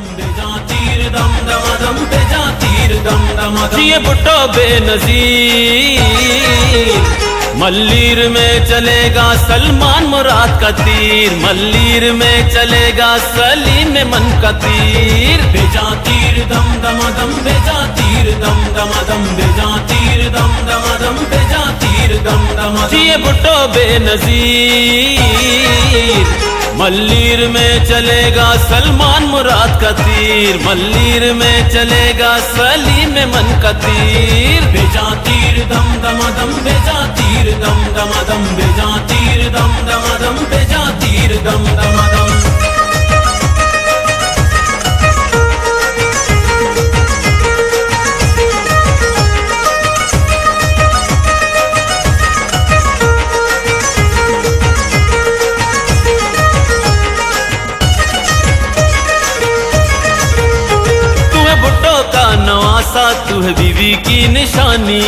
दम बेजा तीर दम दम दम बेजा तीर दम दम जिए भुट्टो बेनज़ीर। मल्लीर में चलेगा सलमान मुराद का तीर, मल्लीर में चलेगा सलीम मन का तीर। बेजा तीर दम दम दम बेजा तीर दम दम दम बेजा तीर दम दम दम बेजा तीर दम दम जिए भुट्टो बेनज़ीर। मल्लीर में चलेगा सलमान मुराद का तीर, मल्लीर में चलेगा सलीम मन का तीर। बेजा तीर दम दम दम बेजा तीर दम दम दम बेजा तीर दम दम दम बेजा तीर दम दम दम। नवासा तू है बीवी की निशानी,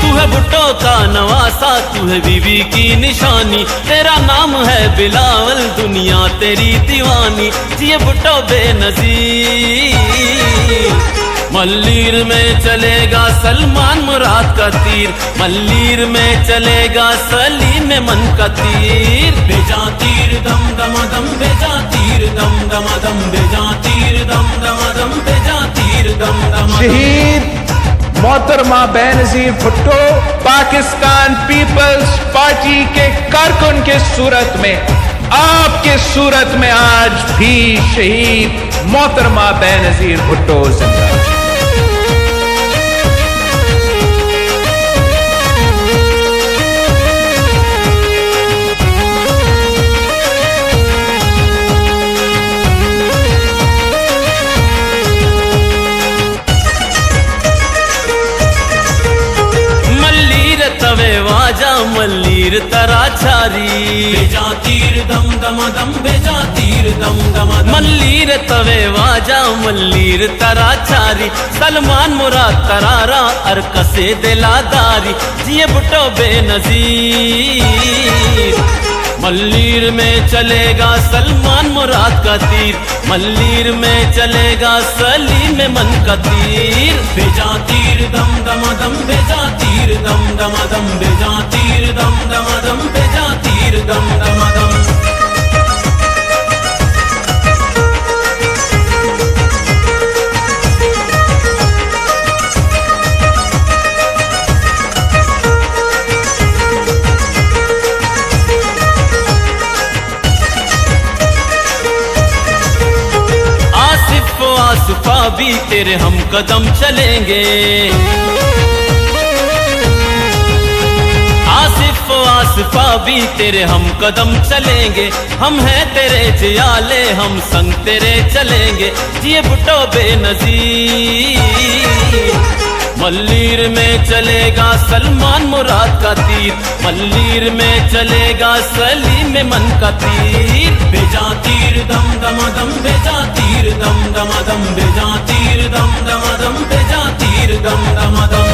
तू है भुट्टो का नवासा तू है बीवी की निशानी। तेरा नाम है बिलावल दुनिया तेरी दीवानी, जिए भुट्टो बेनज़ीर। मल्लीर में चलेगा सलमान मुराद का तीर, मल्लीर में चलेगा सलीम मन का तीर। बेजा तीर दम दम दम बेजा तीर दम दम दम बेजा तीर दम दम दम बेजा तीर दम दम। शहीद मोहतरमा बेनज़ीर भुट्टो पाकिस्तान पीपल्स पार्टी के कारकुन के सूरत में, आपके सूरत में आज भी शहीद मोहतरमा बेनज़ीर भुट्टो जिंदा। मल्लीर तरा छारी बेजा तीर दम दम दम बेजा तीर दम दम मल्लीर तवे वाजा मल्लीर तरा छारी। सलमान मुराद तरारा अरकसे दिलादारी, जिए भुट्टो बेनज़ीर। मल्लीर में चलेगा सलमान मुराद का तीर, मल्लीर में चलेगा सलीम मन का तीर। बेजा तीर दम दम दम बेजा तीर दम दम दम बेजा तीर दम दम दम बेजा तीर दम दम दम। आसिफा भी तेरे हम कदम चलेंगे, आसिफा भी तेरे हम कदम चलेंगे। हम हैं तेरे जियाले हम संग तेरे चलेंगे, जिए भुट्टो बेनज़ीर। मल्लीर में चलेगा सलमान मुराद का तीर, मल्लीर में चलेगा सलीम मन का तीर। बेजा तीर दम दम दम बेजा तीर दम दम दम बेजा तीर दम दम दम बेजा तीर दम दम दम।